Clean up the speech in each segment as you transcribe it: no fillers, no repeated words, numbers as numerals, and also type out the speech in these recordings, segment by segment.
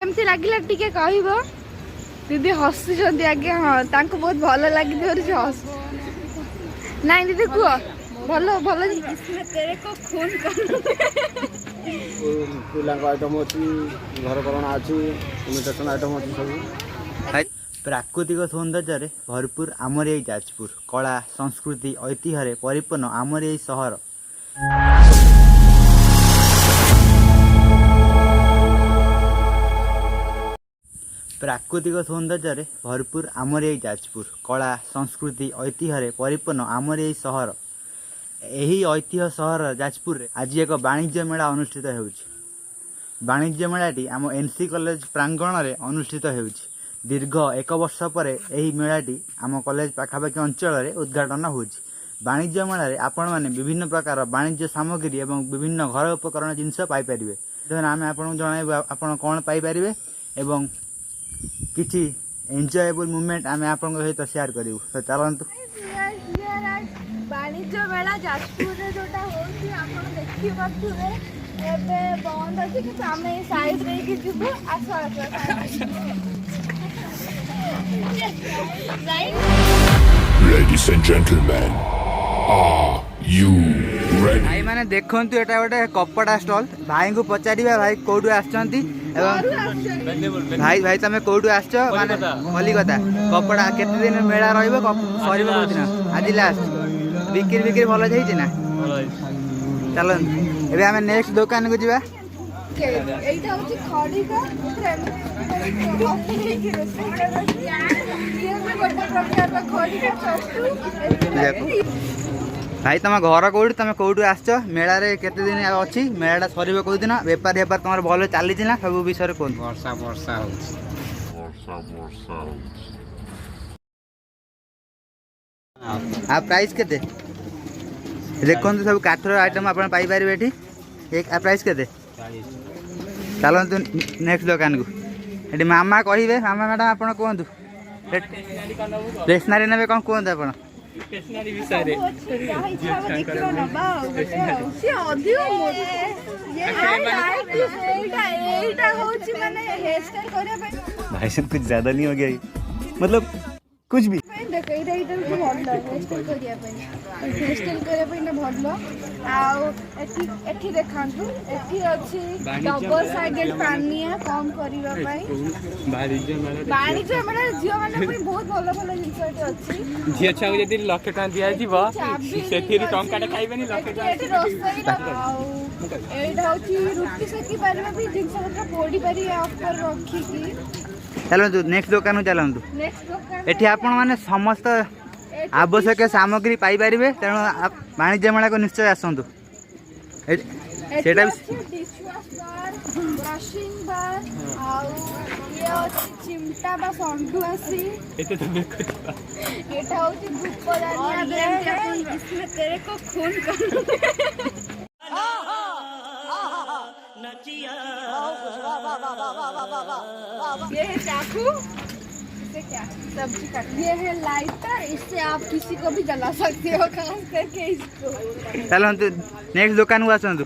केमती लगिला टिके कहबो दीदी हसुचंदी आगे हाँ तांको बहुत भल लगी से हस नाଇଁ दीदी कुह भल भल इसमें तेरे को खून पिलांको आइटम अच्छी घर करणा अच्छी इमिटेशन आइटम अच्छी सब प्राकृतिक सौंदर्य भरपूर आमर यही जाजपुर कला संस्कृति ऐतिह्य परिपूर्ण आमर यही सहर प्राकृतिक सौंदर्य भरपूर आमर यही जाजपुर कला संस्कृति ऐतिह्य परिपूर्ण आमर यही सहर यही ऐतिह्य सहर जाजपुर आज एक वाणिज्य मेला अनुष्ठित होउछि। वाणिज्य मेलाटी आम एनसी कॉलेज प्रांगण में अनुष्ठित होउछि। दीर्घ एक वर्ष पर यही मेलाटी आम कॉलेज पाखापाखि अंचल उद्घाटन होउछि। वाणिज्य मेला रे आपण माने विभिन्न प्रकार वाणिज्य सामग्री एवं विभिन्न घर उपकरण जिनस पाई परिबे। आम आपन जणाइबो आपण कोन पाई परिबे एवं किछि एन्जॉयबल मोमेंट आम आपन सहित शेयर करिवु। तो चलंतु वाणिज्य मेला जाजपुर रे जोटा होछि आपण देखि पाथुरे एबे बंद अछि कि आमे साइड रे कि जिबो आसो Ladies and gentlemen, are you ready? भाई माने देखंतु एटा गोटे कपड़ा स्टॉल भाई को पचारिबा भाई कोडु आछंती एवं भाई भाई तमे कोडु आछो माने कलिकता कपड़ा केते दिन मेला रहइबो सरीबो कोदिन आज लास्ट बिक्री भलो जाई ना चलन एबे हमें नेक्स्ट दुकान को जिबा एटा होछि खड़ी का भाई तुम घर कौटी तुम कौटू आस मेला रे केते दिन अच्छी मेलाटा सर कौ दिन बेपार बेपार तुम भल चली सब विषय कौन वर्षा वर्षा आ प्राइस केते देखो सब काठर आइटम आप पाइपर ये एक प्राइस केते चलतु नेक्स्ट दुकान को ये मामा कहे मामा मैडम आप कहतु स्टेसनारी ने कौन कहते आप भाई साहब कुछ ज्यादा नहीं हो गया मतलब कुछ भी देख डबल साइडेड पानिया कम करबा वाणिज्य मेला झियो माने बहुत भल भल जिंस अछि झियो छा जदी लाख टका दिया जीवा सेठी टंकाटा खाइबेनी लाख टका एटा होची रुटी सेकी पारबा भी जिंस पत्र पोडी पारी ऑफर रखी की चलतु नेक्स्ट दुकान चलतु एठी आपण माने समस्त आवश्यक सामग्री पाई परिबे तेणु वाणिज्य मेला को निश्चय आसतु सेटा ब्रशिंग बार ये चिमटा बा संडुआसी एते तो देखो एटा होची धूपदानी इसमें तेरे को खून कर ये है चाकू इसे क्या सब्जी काट ये है लाइटर इससे आप किसी को भी जला सकते हो खास करके इसको चलतु नेक्स्ट दुकान को आसतु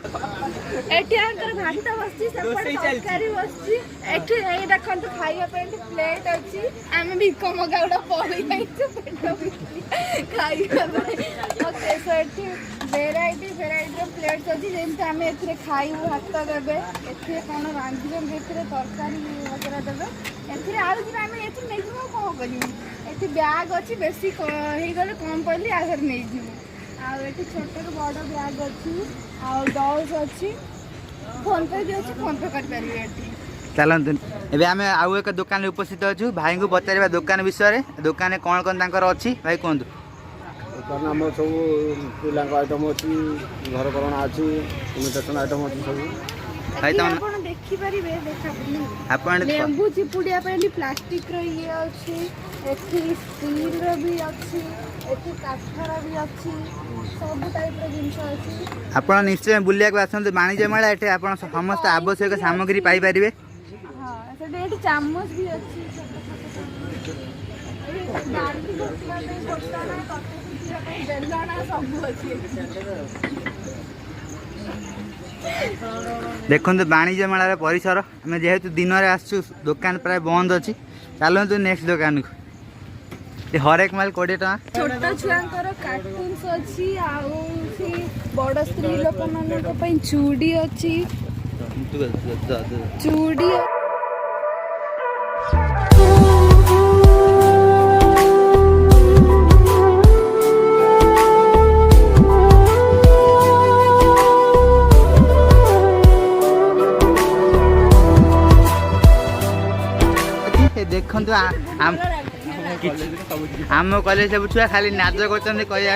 एटी आंकर भात बसची सेपट तरकारी बसची एटी ए देखंतु खाइया पे प्लेट अछि आमे भी कम गाउडा पड़ी जाई तो पेट खाइया okay so eighty variety plates अछि जेंत आमे एथरे खाइबो भात देबे एथरे कोन रांधिबे एथरे तरकारी वगैरह देबे एथरे आलू जी आमे एथरे नै जिवो कोन करिवो एथि बैग अछि बेसी हे गले कम पड़ली आगर नै जिवो आ एथि छोट बड़ बैग अछि आ डॉल्स अछि फोन पे भी अछि फोन पे कर परिबे एथि चलतु एबे आमे आउ एक दुकान उपस्थित अछु भाई को पचारिबा दुकान विषय दुकान कोन कोन तांकर अछि भाई कोंदु दुकान आम सब पिलांको आइटम अच्छी घर करणा अच्छी इमिटेशन आइटम अच्छी सब भाई तुम आपण देखि परिबे देखा आपण लेंबू चिपुडिया पे प्लास्टिक रो ये अछि एथि स्टील रो भी अछि एथि काठरा भी अछि सब टाइप रो जिंस अछि आपण निश्चय बुलिया को आसंत वाणिज्य मेला एठे आपण समस्त आवश्यक सामग्री पाई परिबे। हां सेटे एथि चामच भी अछि दादी गोटला पे गोटला बेलना सब अछि देखो वाणिज्य मेलार परिसर आम जेहेतु दिन में आसु दुकान प्राय बंद अच्छी चलतु नेक्स्ट दुकान को हरेक माल 20 टका छोट छुआंकर कार्टून्स अच्छी आउ बड़ स्त्री लोक मान चूड़ी अच्छी चूड़ी देखु आम कॉलेज सब छुआ खाली नाच कर कहया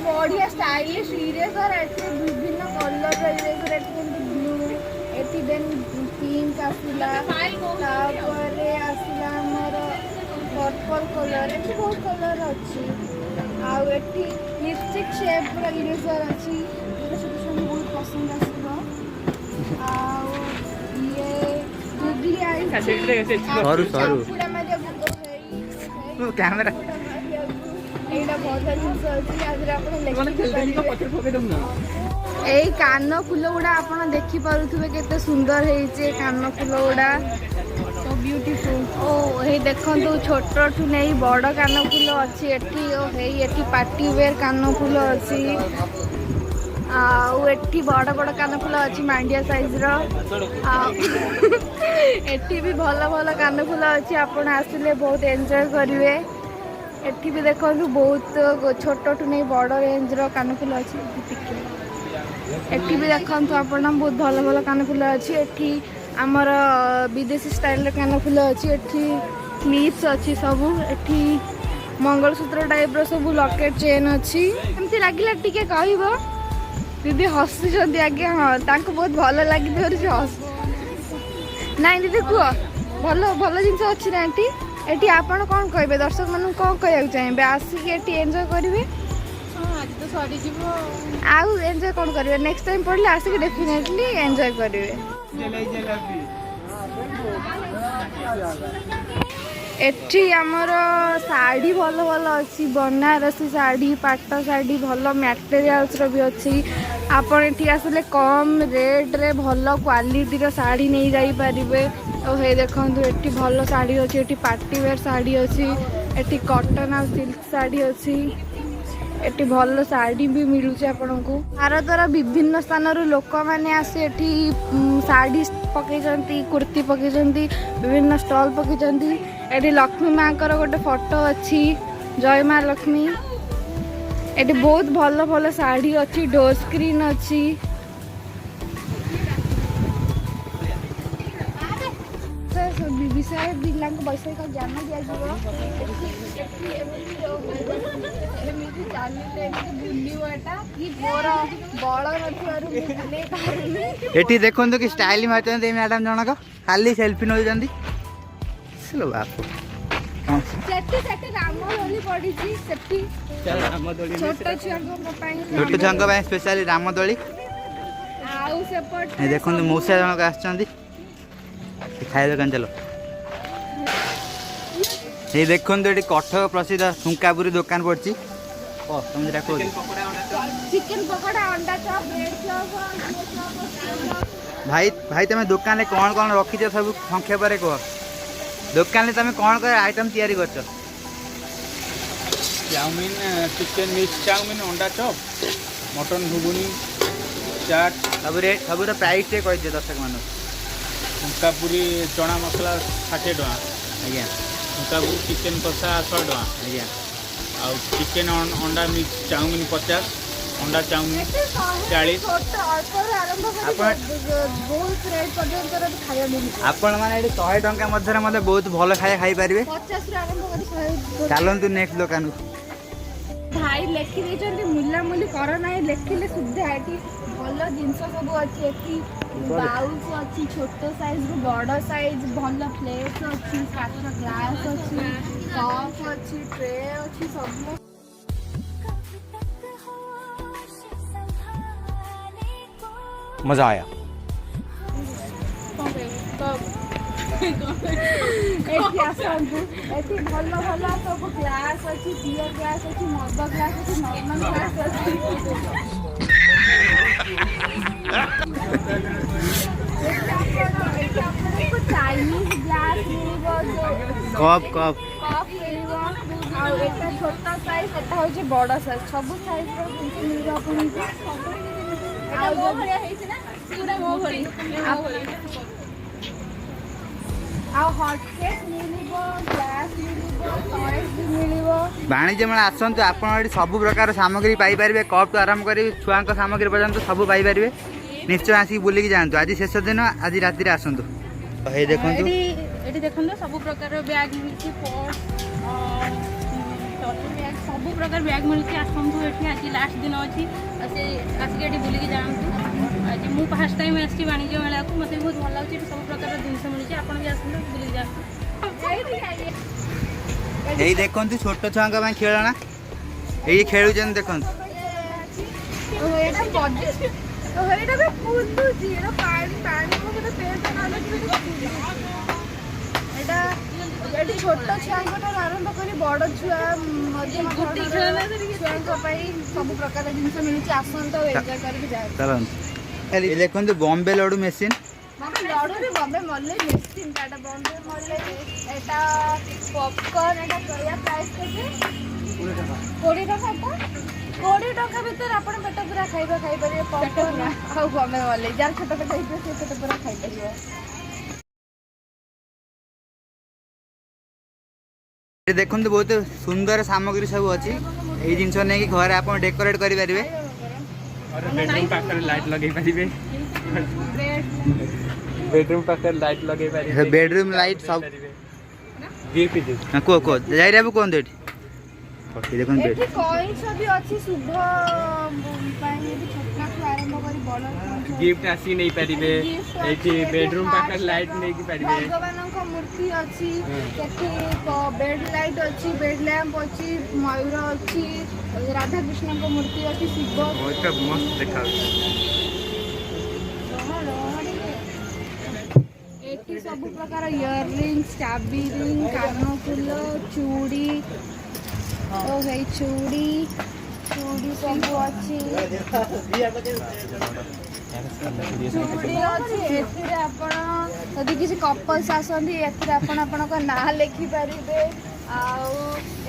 बढ़िया स्टाइलिश इरेजर और विभिन्न कलर इरेजर ब्लू एटी देन पिंक आसला आसला हमर पर्पल कलर एटी बहुत कलर अच्छी आउ एटी लिपस्टिक शेप रा इरेजर अच्छी जो बहुत पसंद आसबो आउ ये गुगली आई सरू सरू पूरा में जब कैमरा एटा बहुत जिनस अच्छी आज एई कान फूल गुड़ा आपन देखि पारुथबे केते सुंदर हेइचे कान फूल गुड़ा सो ब्यूटीफुल ओ हे देखंतु छोट ठु नै बड़ कान फूल अछि एठी ओ हेई एठी पार्टी वेयर कान फूल अछि एठी बड़ बड़ कान फूल अछि मांडिया साइज रो एठी भी भल भल कान फूल अछि आपन आसिले बहुत एन्जॉय करिवे एठी भी देखो बहुत छोट ठु नहीं बड़ रेंज रो कानफुल अच्छी एठी भी देखो आपण बहुत भल भल कानफुल अच्छी एठी आमर विदेशी स्टाइल रो कानफुल अच्छी एठी क्लिप्स अच्छी सब एठी मंगलसूत्र टाइप रो सब लॉकेट चेन अच्छी एमती लागिला टिके कहबो दीदी हसुचंदी आगे हाँ तांको बहुत भल लागि से हस नाइ दीदी कुह भल भल जिंस अच्छी ना एठी एटी आपण कौन कहबे दर्शक मानु कौन कहया चाहिए आसिक एटी एंजॉय करिवे आज तो सरी जीवो आउ एंजॉय कौन करिवे नेक्स्ट टाइम पड़ले आसिक डेफिनेटली एंजॉय करिवे एटी हमर साड़ी भल भल अच्छी बनारसी साड़ी पाट साड़ी भल मटेरियल्स रो भी अच्छी आपण एटी आसले कम रेट रे भल क्वालिटी रो साड़ी नहीं जाई परिबे ओ हे देखंतु एटी भल साड़ी अच्छी एटी पार्टी वेयर साड़ी अच्छी एटी कॉटन और सिल्क साड़ी अच्छी एटी भल साड़ी भी मिलुचे आपनको भारतर विभिन्न स्थान लोक मैंने आसी एटी साड़ी पकई कुर्ती पकई विभिन्न स्टॉल पकई एटी लक्ष्मी माँ कर गोटे फोटो अच्छी जय माँ लक्ष्मी एटी बहुत भल भल साड़ी अच्छी डोर स्क्रीन अच्छी विषय पिलांको वैषयिक ज्ञान एटी देखो कि स्टाइल मारते मैडम जनक खाली सेल्फी नौ बाप छोट छुआ स्पेशली रामदोली देखो मौसा जनक आस खाए दुकान चलो ये देखो ये कटक प्रसिद्ध ठुंकापुरी दुकान पड़ी तुम चिकन पकोड़ा अंडा चॉप ब्रेड चॉप भाई भाई तुम दुकान में कौन कौन रखीच सब संक्षेप कह दुकान में तुम कौन कौन आइटम तैयारी कर चाउमिन चिकन मिक्स चाउमिन अंडा चॉप मटन घुगुनी चाट सब प्राइस टे कह दर्शक मान ठुंकापुरी चना मसला 60 टका आज्ञा ठुंकापुरी चिकेन कषा 100 टका आज्ञा आउ चिकेन अंडा मिक्स चाउमिन 50 अंडा चाउमिन 40 आपण मैंने 100 टंका मध्य बहुत भल खाया खाई पारे चलतु नेक्स्ट दुकान भाई लेखि देछन्ती मुल्ला मुली कर ना लेखिले सुद्धा एटी भल जिंस सब अच्छी एटी बाउल्स अच्छी छोट साइज रु बड़ साइज भल प्लेट अच्छी काच ग्लास अच्छी कप अच्छी ट्रे अच्छी सब मजा आया ଏଠି ଆସନ୍ତୁ ଏଠି ଭଲ ଭଲ ସବୁ ଗ୍ଲାସ୍ ଅଛି ବିୟର ଗ୍ଲାସ୍ ଅଛି ମଦ ଗ୍ଲାସ୍ ଅଛି ନର୍ମାଲ ଗ୍ଲାସ୍ ଅଛି ଚାଇନିଜ ଗ୍ଲାସ୍ ମିଳିବ କପ୍ କପ୍ କପ୍ ମିଳିବ ଆଉ ଏଟା ଛୋଟ ସାଇଜ୍ ଏଟା ହେଉଛି ବଡ଼ ସାଇଜ୍ ସବୁ ସାଇଜ୍ର ଜିନିଷ ମିଳିବ ଆପଣଙ୍କୁ ଆଉ ମୋ ଭଳିଆ ହେଇଛି ନା ପୁରା ମୋ ଭଳି ଆଉ ହଟ୍ କେକ୍ ମିଳିବ ଗ୍ଲାସ୍ ମିଳିବ ଟଏସ୍ ବି ମିଳିବ ବାଣିଜ୍ୟ ମେଳା ଆସନ୍ତୁ ଆପଣ ଏଠି ସବୁ ପ୍ରକାର ସାମଗ୍ରୀ ପାଇପାରିବେ କପ୍ ଠୁ ଆରମ୍ଭ କରି ଛୁଆଙ୍କ ସାମଗ୍ରୀ ପର୍ଯ୍ୟନ୍ତ ସବୁ ପାଇପାରିବେ ନିଶ୍ଚୟ ଆସିକି ବୁଲିକି ଯାଆନ୍ତୁ ଆଜି ଶେଷ ଦିନ ଆଜି ରାତିରେ ଆସନ୍ତୁ ହେଇ ଦେଖନ୍ତୁ ଏଠି ଦେଖନ୍ତୁ ସବୁ ପ୍ରକାର ବ୍ୟାଗ୍ ମିଳୁଛି ପର୍ସ ବ୍ୟାଗ୍ ସବୁ ପ୍ରକାର ବ୍ୟାଗ୍ ମିଳୁଛି ଆସନ୍ତୁ ଏଠି ଆଜି ଲାଷ୍ଟ ଦିନ ଅଛି ସେ ଆସିକି ଏଠି ବୁଲିକି ଯାଆନ୍ତୁ ଆଜି ମୁଁ ଫାର୍ଷ୍ଟ ଟାଇମ୍ ଆସିଛି ବାଣିଜ୍ୟ ମେଳାକୁ ମୋତେ ବହୁତ ଭଲ ଲାଗୁଛି ଏଠି ସବୁ ପ୍ରକାର ଜିନିଷ ମିଳୁଛି ଆପଣ ବି ଆସନ୍ତୁ ବୁଲିକି ଯାଆନ୍ତୁ ଏଇ ଦେଖନ୍ତୁ ଛୋଟ ଛୁଆଙ୍କ ପାଇଁ ଖେଳଣା ଏଇ ଖେଳୁଛନ୍ତି ଦେଖନ୍ତୁ ଏଇଟା ବି ଫୁଲୁଛି ଏଇଟା ପାଣି ପାଣି ଏଇଟା ଏଠି ଛୋଟ ଛୁଆଙ୍କ ଠାରୁ ଆରମ୍ଭ କରି ବଡ଼ ଛୁଆ ମଧ୍ୟମ ଛୁଆଙ୍କ ପାଇଁ ସବୁ ପ୍ରକାର ଜିନିଷ ମିଳୁଛି ଆସନ୍ତୁ ଆଉ ଏନ୍ଜୟ କରିକି ଯାଆନ୍ତୁ ଚାଲନ୍ତୁ ଏଇ ଦେଖନ୍ତୁ ବମ୍ବେ ଲଡ଼ୁ ମେସିନ୍ ଲଡ଼ୁରେ ବମ୍ବେ ମଲେଇ ମେସିନ୍ ଏଟା ବମ୍ବେ ମଲେଇ ଏଟା ପପକର୍ନ ଏଟା କରିବା ପ୍ରାଇସ୍ କେତେ 20 ଟଙ୍କା 20 ଟଙ୍କା ଭିତରେ ଆପଣ ପେଟ ପୁରା ଖାଇବା ଖାଇପାରିବେ ପପକର୍ନ ଆଉ ବମ୍ବେ ମଲେଇ ଯାହାର ଛୋଟ ପେଟ ହେଇଥିବ ସେ ପେଟ ପୁରା ଖାଇପାରିବ ଦେଖନ୍ତୁ ବହୁତ ସୁନ୍ଦର ସାମଗ୍ରୀ ସବୁ ଅଛି ଏଇ ଜିନିଷ ନେଇକି ଘରେ ଆପଣ ଡେକୋରେଟ୍ କରିପାରିବେ बेडरूम पाखर लाइट लगे पारिबे बेडरूम पाखर लाइट लगे पारिबे बेडरूम लाइट सब गिफ्ट दे हाँ को जाइरा कौन देठी देखନ୍ତୁ ଏଠି କଇଁଛ ବି ଅଛି ଶୁଭ ପାଇଁ ଏଠି ଛୋଟଠୁ ଆରମ୍ଭ କରି ବଡ଼ गिफ्ट आसी नहीं पारिबे एठी बेडरूम पाखर लाइट नहीं की पारिबे ଭଗବାନଙ୍କ ମୂର୍ତ୍ତି ଅଛି ଏଠି ବେଡ୍ ଲାଇଟ୍ ଅଛି ବେଡ୍ ଲ୍ୟାମ୍ପ ଅଛି ମୟୂର ଅଛି ରାଧାକୃଷ୍ଣଙ୍କ ମୂର୍ତ୍ତି ଅଛି ଶିବ बहुत मस्त देखा ଏଠି ସବୁ ପ୍ରକାର ଇୟରିଙ୍ଗସ୍ ଚାବି ରିଙ୍ଗ କାନଫୁଲ ଚୁଡ଼ି ଓ ହେଇ ଚୁଡ଼ି ସବୁ ଅଛି ଚୁଡ଼ି ଅଛି ଏଥିରେ ଆପଣ ଯଦି କିଛି କପଲ୍ସ ଆସନ୍ତି ଏଥିରେ ଆପଣ ଆପଣଙ୍କ ନାଁ ଲେଖିପାରିବେ ଆଉ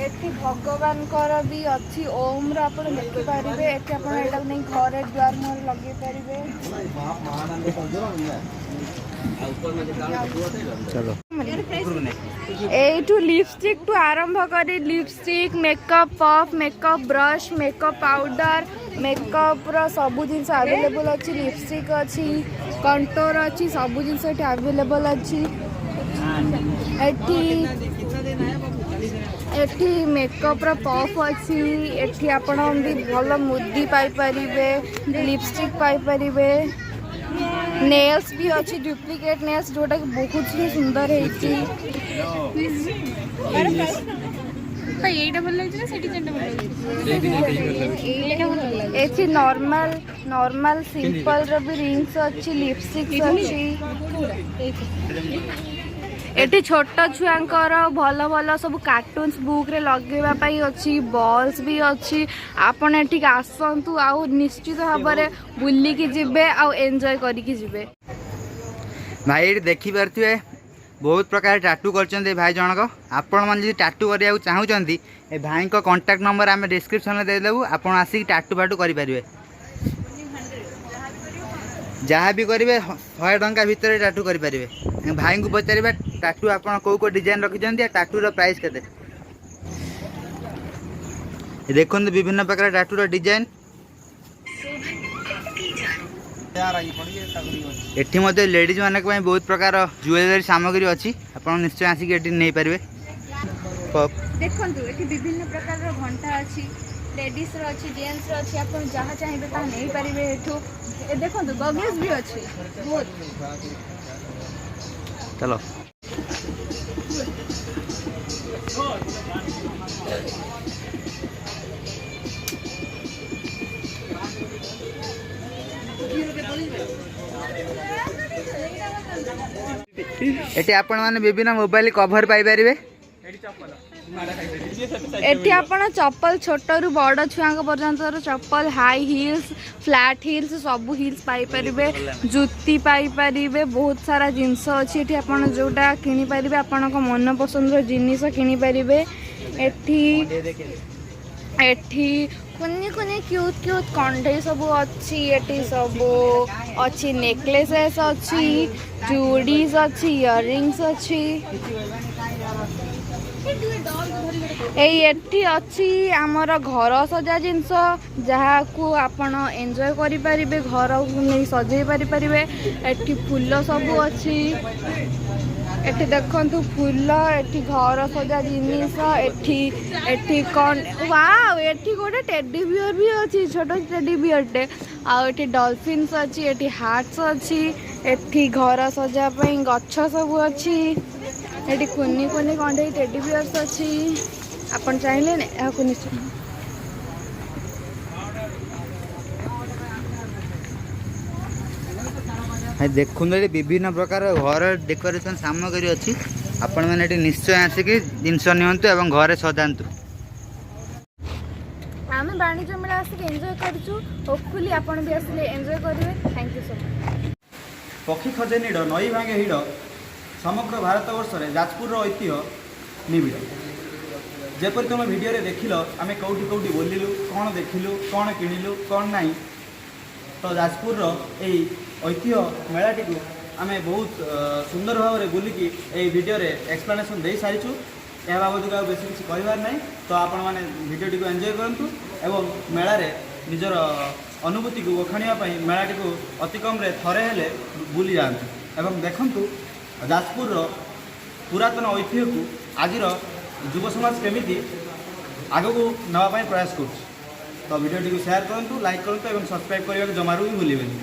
ଏଠି ଭଗବାନଙ୍କର ବି ଅଛି ଓମ୍ର ଆପଣ ଲେଖିପାରିବେ ଏଠି ଆପଣ ଏଇଟାକୁ ନେଇ ଘରେ ଦ୍ୱାର ମୁହଁରେ ଲଗେଇ ପାରିବେ चलो এইଠୁ লিপস্টিক টু আরম্ভ করে লিপস্টিক মেকअप পফ মেকअप ব্রশ মেকअप পাউডর মেকअपर सबू जिन आवेलेबल अच्छी लिपस्टिक अच्छी कंटोर अच्छी सबू जिन आवेलेबल अच्छी एठी मेकअपर पफ अच्छी एठी आपण भी भल मुदी पाइपर लिपस्टिक पाइपर नेल्स भी अच्छी डुप्लिकेट नेल्स जोटा कि बहुत ही सुंदर है नॉर्मल सिंपल रो भी रिंग्स अच्छी लिपस्टिक अच्छी एटी छोट छुआंकर भल भल सब कार्टून्स बुक रे लगेवा पाई अच्छी बॉल्स भी अच्छी आपण एठिक आसंतु आउ निश्चित भाव में बुलिकी जिबे आउ एंजॉय करिकी जिबे भाई ये देखी पारे बहुत प्रकार टाटू कर भाई जनक आपण मैंने टाटू करा चाहूँगी ए भाई को कांटेक्ट नंबर आम डिस्क्रिप्शन में देदेबू आप आसिक टाटू फाटू करेंगे जहाँ भी करेंगे 100 टंका भितर टाटू करेंगे भाई को पचार टाटू आप कौ डिजाइन रखिंट टाटूर प्राइस के देखो विभिन्न प्रकार टाटूर डिजाइन एठी मध्य लेडीज मान बहुत प्रकार ज्वेलरी सामग्री अच्छी आप निश्चय आसिक नहीं पारे देखो ये विभिन्न प्रकार घंटा अच्छी लेडीज अच्छी जेंट्स अच्छी आप जहाँ चाहिए ता नहीं पारे एठू देखो गगल्स भी अच्छी बहुत चलो ଏଠି ଆପଣମାନେ ବିଭିନ୍ନ ମୋବାଇଲ କଭର ପାଇପାରିବେ। ଏଠି ଆପଣ ଚପଲ ଛୋଟରୁ ବଡ଼ ଛୁଆଙ୍କ ପର୍ଯ୍ୟନ୍ତର ଚପଲ, ହାଇ ହିଲ୍ସ, ଫ୍ଲାଟ୍ ହିଲ୍ସ, ସବୁ ହିଲ୍ସ ପାଇପାରିବେ। ଜୁତି ପାଇପାରିବେ। ବହୁତ ସାରା ଜିନିଷ ଅଛି ଏଠି, ଆପଣ ଯେଉଁଟା କିଣିପାରିବେ, ଆପଣଙ୍କ ମନ ପସନ୍ଦର ଜିନିଷ କିଣିପାରିବେ। ଏଠି କୁନି କୁନି କ୍ୟୁଟ୍ କ୍ୟୁଟ୍ କଣ୍ଢେଇ ସବୁ ଅଛି। ଏଠି ସବୁ ଅଛି, ନେକଲେସେସ୍ ଅଛି, ଚୁଡ଼ିସ୍ ଅଛି, ଇୟରିଙ୍ଗସ୍ ଅଛି। ଏଠି ଅଛି ଆମର ଘର ସଜା ଜିନିଷ, ଯାହାକୁ ଆପଣ ଏନ୍ଜୟ କରିପାରିବେ, ଘରକୁ ନେଇ ସଜେଇ ପାରିପାରିବେ। ଏଠି ଫୁଲ ସବୁ ଅଛି। ଏଠି ଦେଖନ୍ତୁ ଫୁଲ, ଏଠି ଘର ସଜା ଜିନିଷ। ଏଠି କ'ଣ, ୱାଓ, ଏଠି ଗୋଟେ ଟେଡି ବିୟର ବି ଅଛି, ଛୋଟ ଟେଡି ବିୟରଟେ। ଆଉ ଏଠି ଡଲଫିନ୍ସ ଅଛି, ଏଠି ହାର୍ଟସ୍ ଅଛି। ଏଠି ଘର ସଜା ପାଇଁ ଗଛ ସବୁ ଅଛି। ଏଠି କୁନି କୁନି କଣ୍ଢେଇ ଟେଡି ବିୟର୍ସ ଅଛି। ଆପଣ ଚାହିଁଲେ ଏହାକୁ ନିଶ୍ଚୟ ଦେଖନ୍ତୁ ଏଠି ବିଭିନ୍ନ ପ୍ରକାର ଘର ଡେକୋରେସନ୍ ସାମଗ୍ରୀ ଅଛି। ଆପଣମାନେ ଏଠି ନିଶ୍ଚୟ ଆସିକି ଜିନିଷ ନିଅନ୍ତୁ ଏବଂ ଘରେ ସଜାନ୍ତୁ। ଆମେ ବାଣିଜ୍ୟ ମେଳା ଆସିକି ଏନ୍ଜୟ କରିଛୁ। ହୋପଫୁଲି ଆପଣ ବି ଆସିଲେ ଏନ୍ଜୟ କରିବେ। Thank you so much. ପକ୍ଷୀ ଖୋଜେ ନିଡ଼ ନଈ ଭାଙ୍ଗେ ହିଡ଼, ସମଗ୍ର ଭାରତବର୍ଷରେ ଯାଜପୁରର ଐତିହ୍ୟ ନିବିଡ଼। ଯେପରି ତୁମେ ଭିଡ଼ିଓରେ ଦେଖିଲ, ଆମେ କେଉଁଠି କେଉଁଠି ବୁଲିଲୁ, କ'ଣ ଦେଖିଲୁ, କ'ଣ କିଣିଲୁ, କ'ଣ ନାହିଁ। ତ ଯାଜପୁରର ଏହି ଐତିହ୍ୟ ମେଳାଟିକୁ ଆମେ ବହୁତ ସୁନ୍ଦର ଭାବରେ ବୁଲିକି ଏହି ଭିଡ଼ିଓରେ ଏକ୍ସପ୍ଲାନେସନ୍ ଦେଇସାରିଛୁ। ଏହା ବାବଦକୁ ଆଉ ବେଶୀ କିଛି କହିବାର ନାହିଁ। ତ ଆପଣମାନେ ଭିଡ଼ିଓଟିକୁ ଏନ୍ଜୟ କରନ୍ତୁ ଏବଂ ମେଳାରେ ନିଜର ଅନୁଭୂତିକୁ ବଖାଣିବା ପାଇଁ ମେଳାଟିକୁ ଅତି କମ୍ରେ ଥରେ ହେଲେ ବୁଲି ଯାଆନ୍ତୁ ଏବଂ ଦେଖନ୍ତୁ ଯାଜପୁରର ପୁରାତନ ଐତିହ୍ୟକୁ ଆଜିର ଯୁବ ସମାଜ କେମିତି ଆଗକୁ ନେବା ପାଇଁ ପ୍ରୟାସ କରୁଛି। ତ ଭିଡ଼ିଓଟିକୁ ସେୟାର କରନ୍ତୁ, ଲାଇକ୍ କରନ୍ତୁ ଏବଂ ସବସ୍କ୍ରାଇବ୍ କରିବାକୁ ଜମାରୁ ବି ଭୁଲିବେନି।